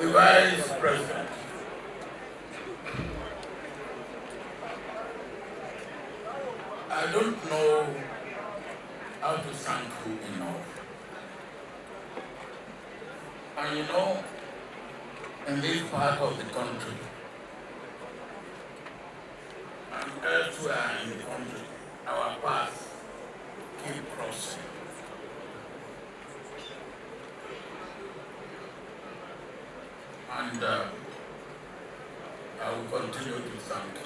The Vice President, I don't know how to thank you enough. And you know, in this part of the country, and elsewhere in the country, our paths keep crossing. And I will continue to thank you.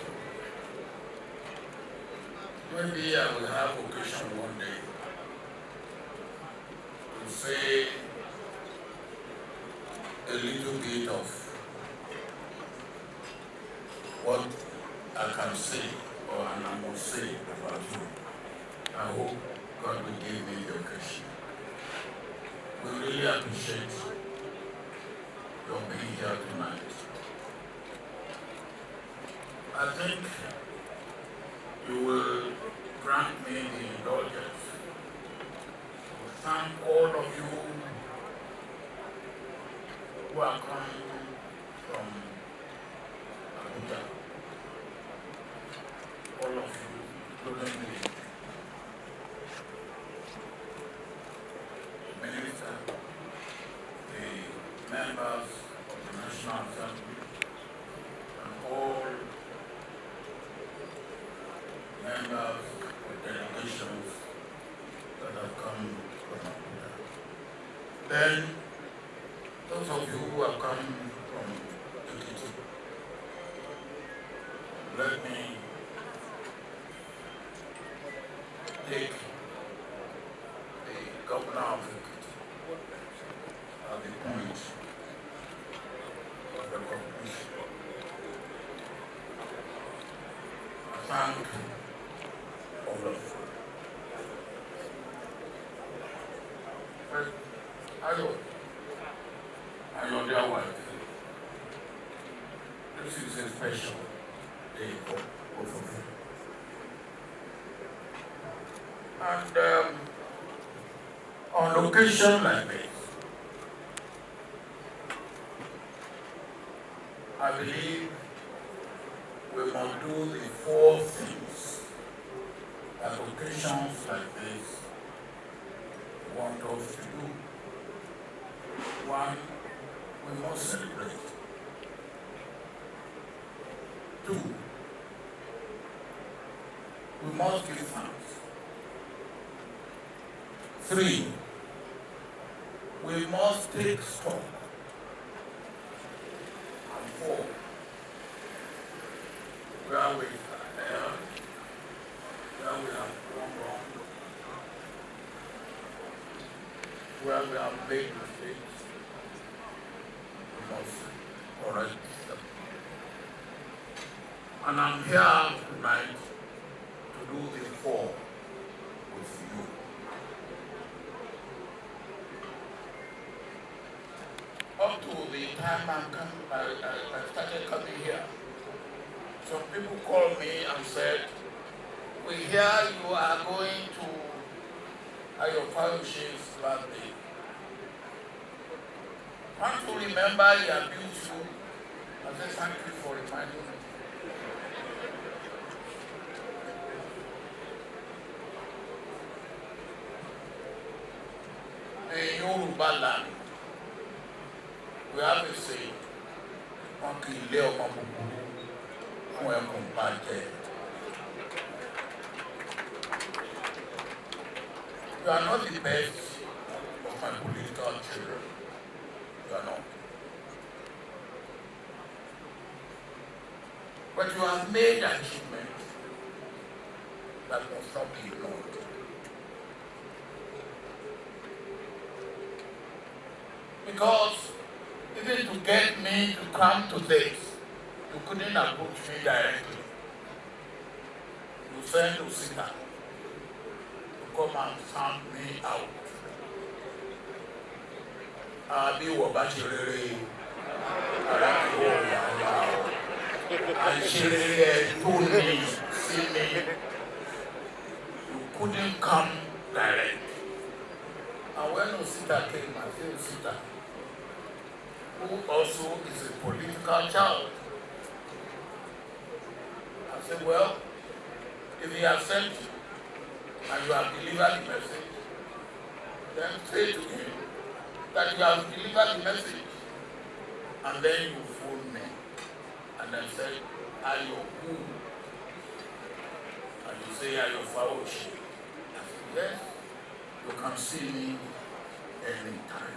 Maybe I will have occasion one day to say a little bit of what I can say or I must say about you. I hope God will give me the occasion. We really appreciate your being here tonight. I think you will grant me the indulgence to thank all of you who are coming from Abuja. All of you, including me, the minister, the members of the National Assembly, and all members of delegations that have come from Abuja. Then, those of you who are coming from Ekiti, let me take the governor of Ekiti at the point of recognition. I thank all of you. But I know their wife. This is a special day for both of you. And on occasion like this, I believe we must do the four things that occasions like this want us to do. One, we must celebrate. Two, we must give thanks. Three, we must take stock. And four, where we are, where we have gone wrong, where we have made mistakes, we must correct them. And I'm here tonight to do the four with you. Up to the time I started coming here, some people called me and said, we hear you are going to your Fayose's birthday. Can't you remember he abused you? I said, thank you for reminding me. In Yoruba land, we have a saying, you are not the best of my political children. You are not. But you have made achievements that must not be ignored. Because even to get me to come to this, you couldn't approach me directly. You sent Usita to come and sound me out. Àbí wọ̀ bá ṣe rere ara kí wọ́n wà wá o. Àṣírí ẹ̀ tó ní sí mi. You couldn't come direct. And when Osita came, I said Osita, who also is a political child. I said, well, if he has sent you and you have delivered the message, then say to him that you have delivered the message. And then you phone me. And I said, are you who? And you say, are you Fayose? I said, yes, you can see me anytime.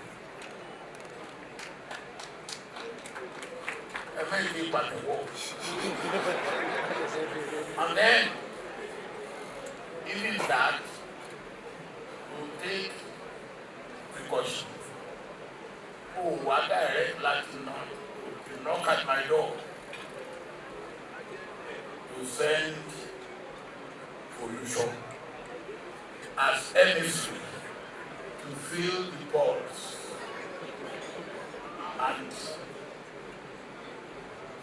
I made me back and walk. And then, even that, you take precaution. Oh, what direct Latin to knock at my door, to send pollution as emissary to fill the pulse and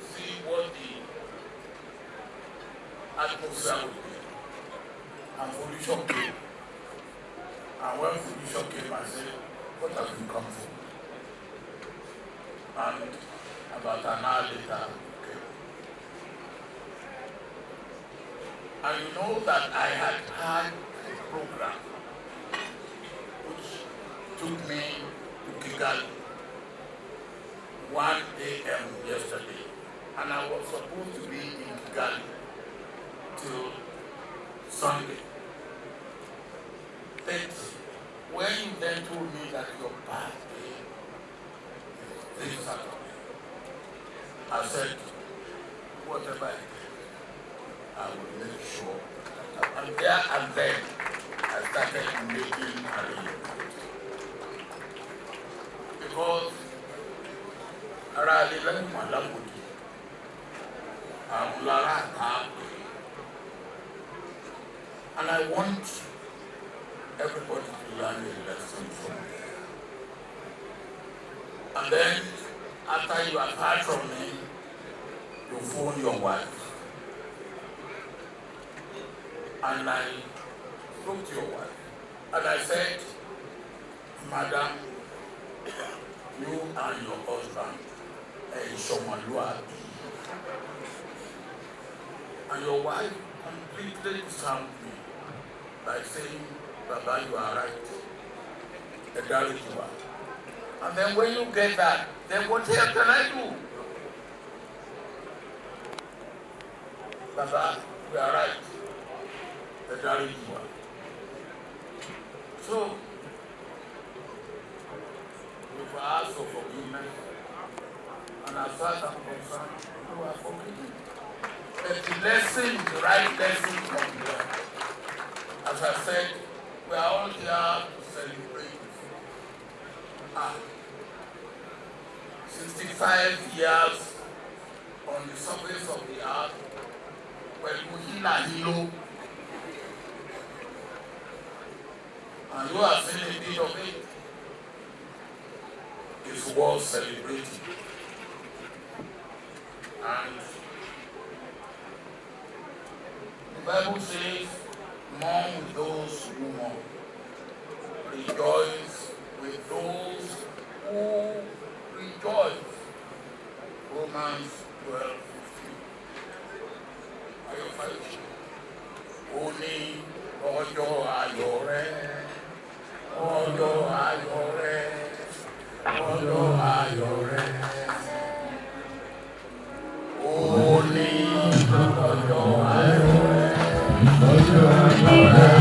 see what the atmosphere would be. And pollution came. And when pollution came, I said, what have you come for? And about an hour later, okay. And you know that I had had a program which took me to Kigali 1 a.m. yesterday. And I was supposed to be in Kigali till Sunday. But when you then told me that your birthday is this Saturday, I said, whatever it is, I will make sure. And there and then, I started making arrangements. Because Arali lẹ́nu Màlámùdì, àwọn lára àtàkùn. And I want everybody to learn a lesson from me. And then, after you have heard from me, you phone your wife. And I spoke to your wife. And I said, Madam, you and your husband, and your wife completely disarmed me by saying, Baba, you are right. The garage you are. And then when you get that, then what else can I do? Baba, you are right. The garage you are. So, we've asked for forgiveness. And as far as I'm concerned, you are forgiven. But the lesson, the right lesson from there. As I said, we are all here to celebrate 65 years on the surface of the earth, when Hilo, and you have seen a bit of it, is worth celebrating. And the Bible says, mourn with those who mourn. Rejoice with those who rejoice. Romans 12:15. Are you fighting? Oni ọjọ́ ayọ̀ rẹ, ọjọ́ ayọ̀ rẹ, ọjọ́ ayọ̀ rẹ. Oni ọjọ́ ayọ̀ rẹ, ọjọ́ ayọ̀ rẹ,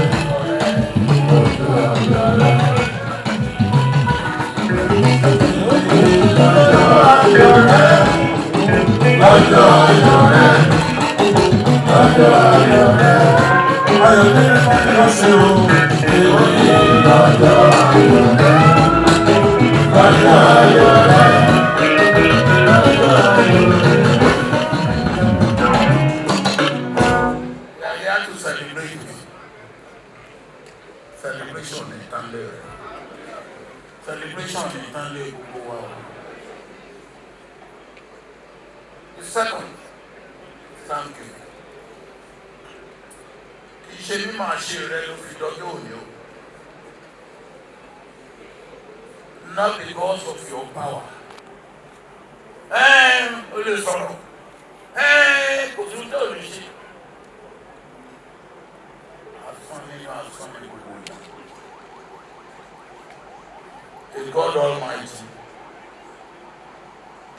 ọjọ́ ayọ̀ rẹ. We are here to celebrate celebration in Tande. Celebration in Tande will go well. The second, thank you. Kì í ṣe mímọ̀ àṣírí ló fi dọ́jọ́ òní o. Not because of your power. O lè sọ̀rọ̀. Kò tún tó lè ṣe. Asán ní gbogbo ìgbà. It's God Almighty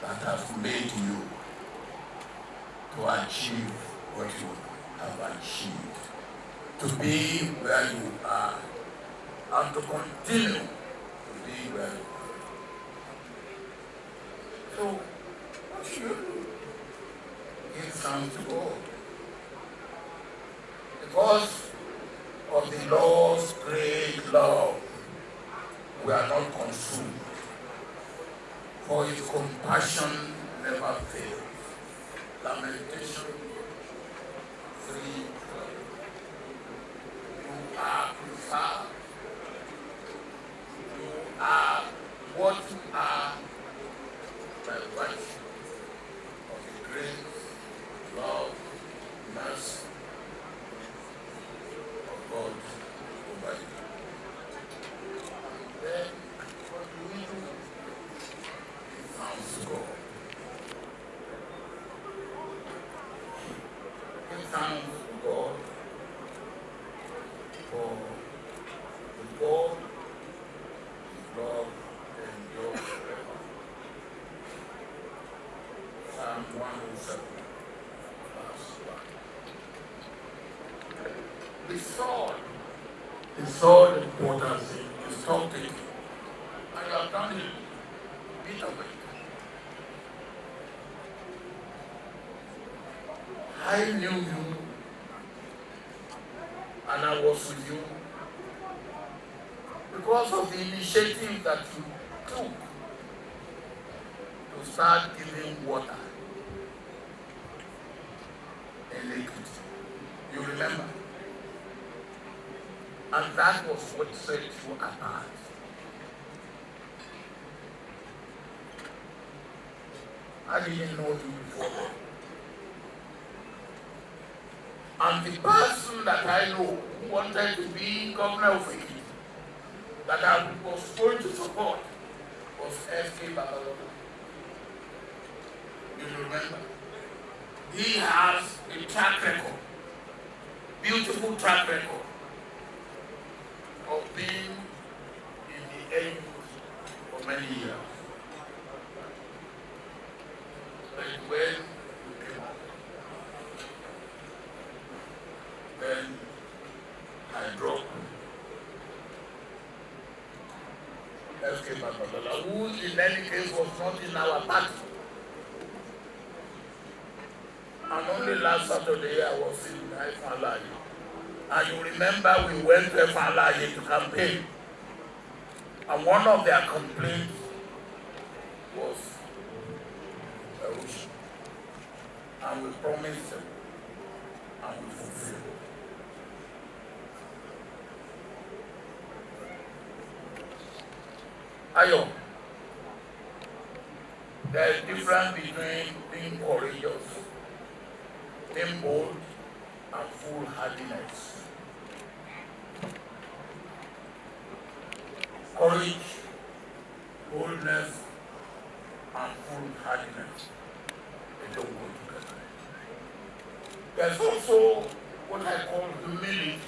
that has made you to achieve what you have achieved, to be where you are, and to continue to be where you are. So, what should you do? Give thanks to God. Because of the Lord's great love, we are not consumed, for his compassion never fails. Lamentation 3:12. You are preserved. You are what you are by virtue of the grace, love, mercy of God over you. Then, what do we do? Give thanks to God. Give thanks to God for the God, his love endures forever. Psalm 107, verse 1. The sword importance is stop taking. And you have done it. Bit of it. I knew you, and I was with you because of the initiative that you took to start giving water in liquid. You remember? And that was what set you apart. I didn't know you before then. And the person that I know who wanted to be governor of Ekiti, that I was going to support, was S.K. Babalola. You remember? He has a track record, beautiful track record, of being in the AU for many years. But when you came up, then I dropped S.K. Babalola, who in any case was not in our party. And only last Saturday I was in Ifalaye. And you remember we went to Ifalaye to campaign. And one of their complaints was erosion. And we promised them, and we fulfilled. Ayo, there is a difference between being courageous, being bold, and foolhardiness. Courage, boldness, and foolhardiness, they don't go together. There's also what I call humility.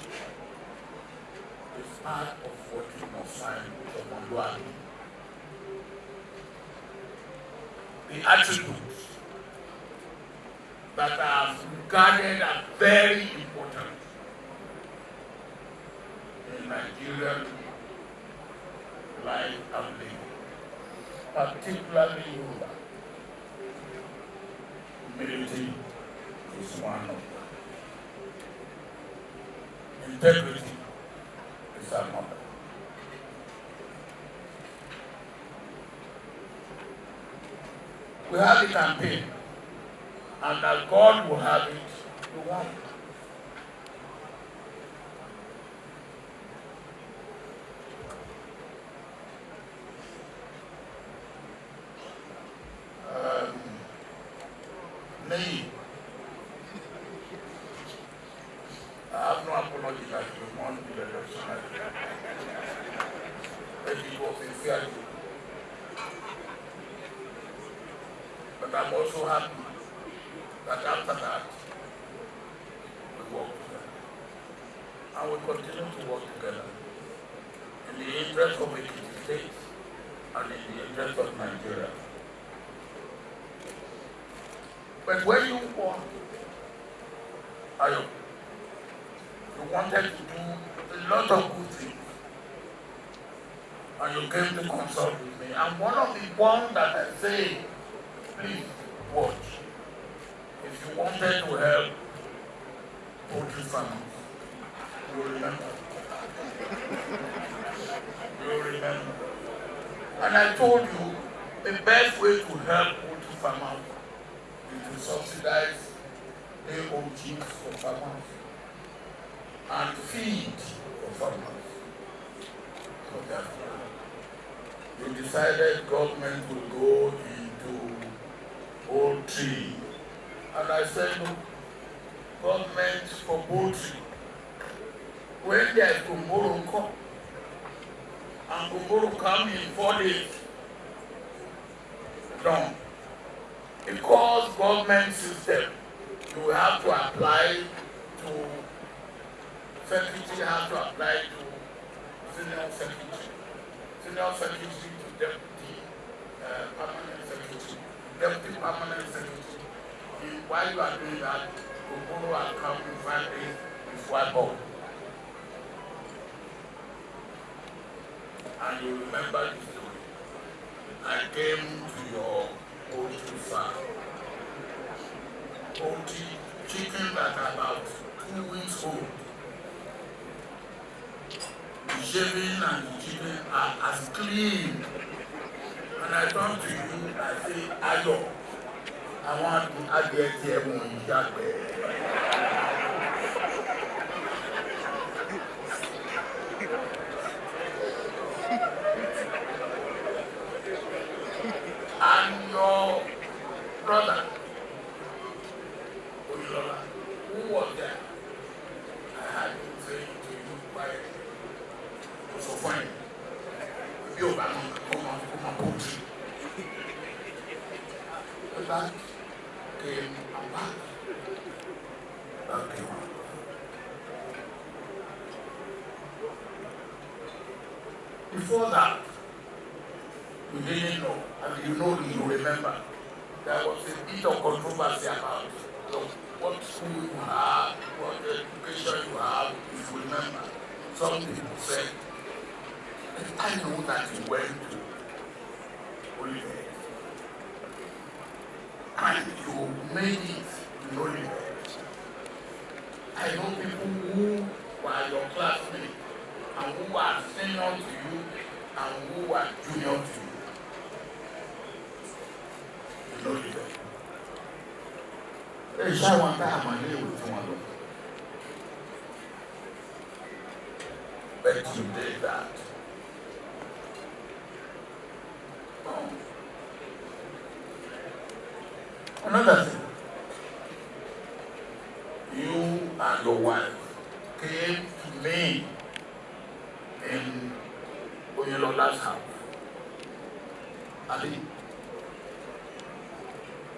It's part of what you must find with Obasanjo. The attributes that are regarded as very important in Nigerian life and living, particularly Yoruba. Humility is one of them. Integrity is another. We have a campaign, and that God will have it, we want. Maybe it was in fear. But I'm also happy that after that, we work together. And we continue to work together in the interest of the State and in the interest of Nigeria. But when you want, you wanted to do a lot of good things, and you came to consult with me. And one of the ones that I say, please watch, if you wanted to help poultry farmers, you remember. You remember. And I told you the best way to help poultry farmers is to subsidize AOGs for farmers and feed for farmers. So therefore, you decided government will go into poultry. And I said, no, government for poultry. When there is Gongoro come, and Gongoro come in 4 days, done. Because government system, you have to apply to secretary, have to apply to senior secretary to deputy permanent secretary, deputy permanent secretary. While you are doing that, Gongoro will come in 5 days before I go. And you remember the story. I came to your poultry farm. Poultry chicken that are about 2 weeks old. The shaving and the chicken are as clean. And I turn to you, I say, Ayo, I want to add here in Jagbe. And your brother, who was there? I had him saying to you quietly, so fine, you come on, poultry. The back came and back. Back came on. Before that, you didn't know, and you remember, there was a bit of controversy about what school you have, what education you have, if you remember. Some people said, I know that you went to Olivet, and you made it in Olivet. I know people who were your classmates, and who are senior to you, and who are junior to you. But you did that. Another thing, you and your wife came to me in Oyelola's house.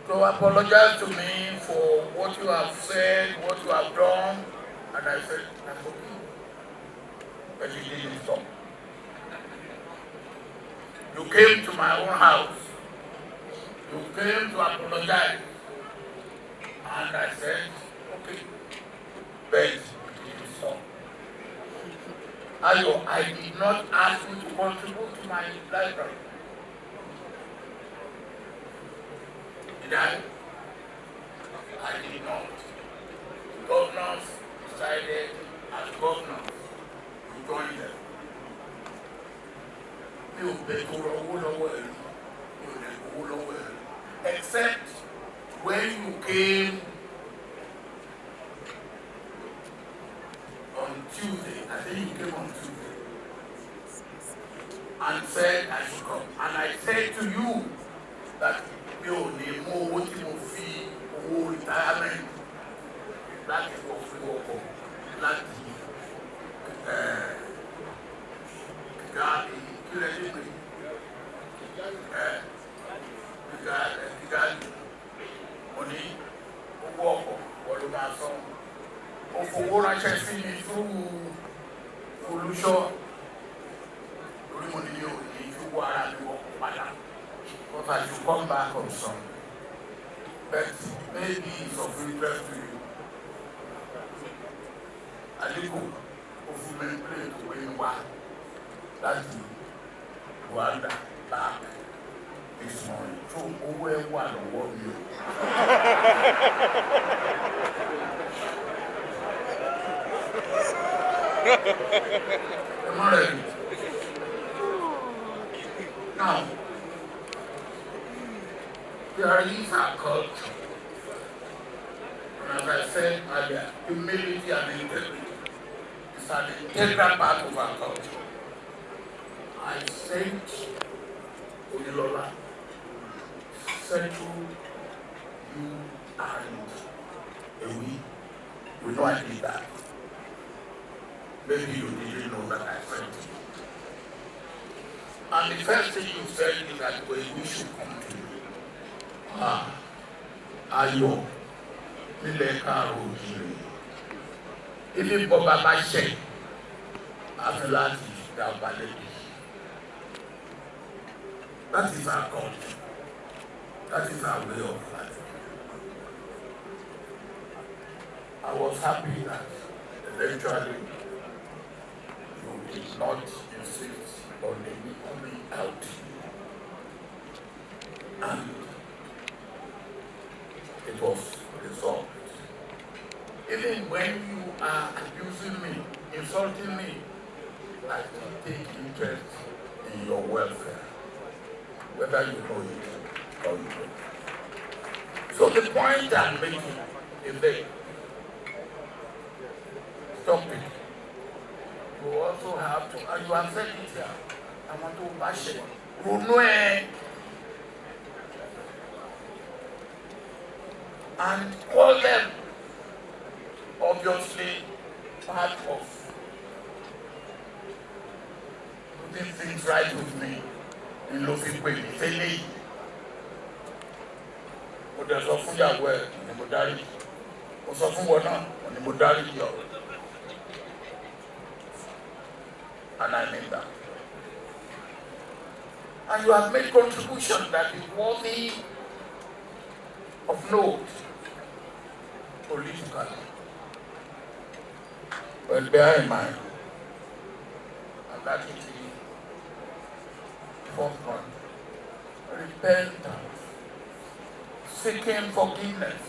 To apologize to me for what you have said, what you have done, and I said, that's okay. But you didn't stop. You came to my own house. You came to apologize. And I said, okay. But you didn't stop. I did not ask you to contribute to my library. Did I? I did not. Governors decided as governors to join them. Except when you came on Tuesday, I think you came on Tuesday, and said I should come. And I said to you that you need more what you fee or retirement. That is what we work on. That ránṣẹ́ sí mi fún olùṣọ́ lórí mo ní yóò ní ìfowó ara mi wọ̀ padà because I should come back on Sunday but maybe it's of interest to you. Aliko òfurufú tó wé wá láti Rwanda back this morning tó owó ẹ wà lọ́wọ́ mi o. Am I ready? Now, there is our culture. And as I said earlier, humility and integrity is an integral part of our culture. I sent Odilola, settle you and Ewi. You know I did that. Maybe you didn't know that I sent you. And the first thing you said is that we should come to you. Ayo, nílẹ̀ káàró òjìrì. Ilé ìbọn bàbá ṣẹ̀, àfi láti dá balẹ̀ bí. That is our culture. That is our way of life. I was happy that eventually you did not insist on the coming out. And it was resolved. Even when you are abusing me, insulting me, I still take interest in your welfare, whether you know it or you don't. So the point I'm making is that stop it. You also have to, and you have said it here, I want to bash it. And call them obviously part of putting things right with me in looking with me. Failing. But there's often that word in the modality. There's often one on the modality of it. And I mean that. And you have made contribution that is worthy of note politically. But bear in mind, and that is the fourth one, repentance, seeking forgiveness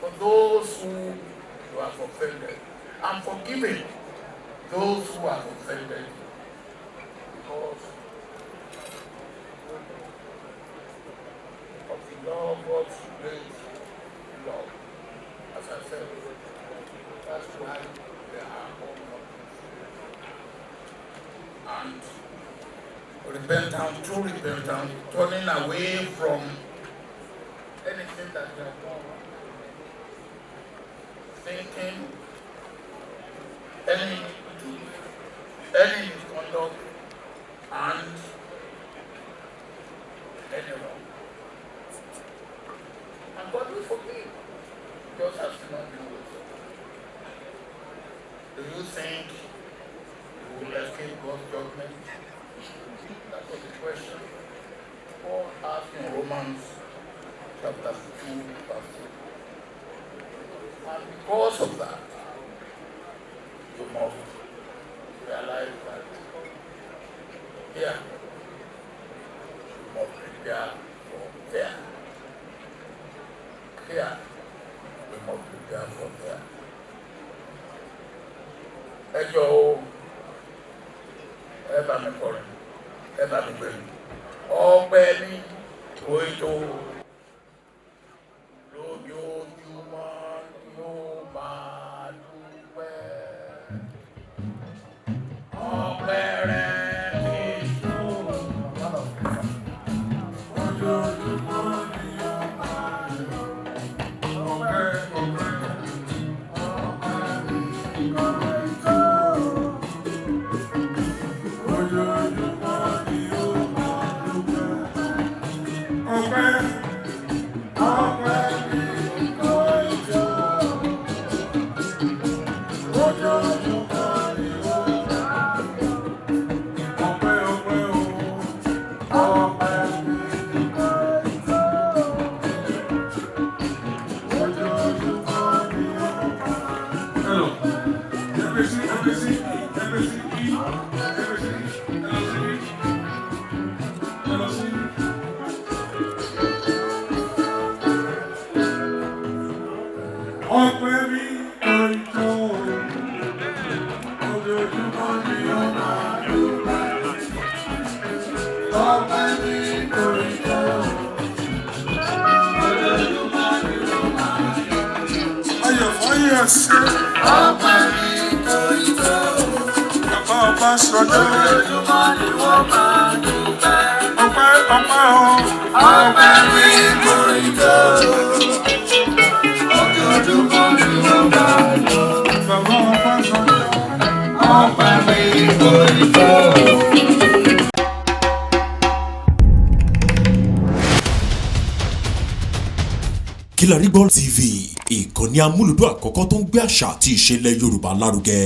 for those who you have offended, and forgiving those who have offended because of the love of grace, love. As I said, that's why there are all and repentance, true repentance, turning away from anything that you have done, thinking, any misconduct, and any wrong. And God will forgive, just as human beings will forgive. Do you think you will escape God's judgment? That was the question Paul asked in Romans chapter 2, verse 2. And because of that, you must realize that here you must prepare for there. Here we must prepare for there. Ẹ jọ̀ọ́ ẹ bá mi kọrin, ẹ bá mi gbé mi. Ọpẹ́ ní òyìnbó lójoojúmọ́ yóò máa dúpẹ́. Ọpẹ́ rẹ̀ ti tó. Ojoojúmọ́ ni yóò máa dúpẹ́. Ọpẹ́ mi kọ̀wé tó. Ojoojúmọ́ ni yóò máa dúpẹ́. Ọpẹ́. ṣe. Ọpẹ́ mi kò ì tó. Bàbá Ọbásanjọ́. Ojoojúmọ́ ni wọ́n máa dúpẹ́. Ọpẹ́ o. Ọpẹ́ mi kò ì tó. Ojoojúmọ́ ni wọ́n máa dúpẹ́. Bàbá Ọbásanjọ́. Ọpẹ́ mi kò ì tó. Kilarigbo TV, ìkànnì amúlùdún àkọ́kọ́ tó ń gbé àṣà àti ìṣẹ̀lẹ̀ Yorùbá lárugẹ.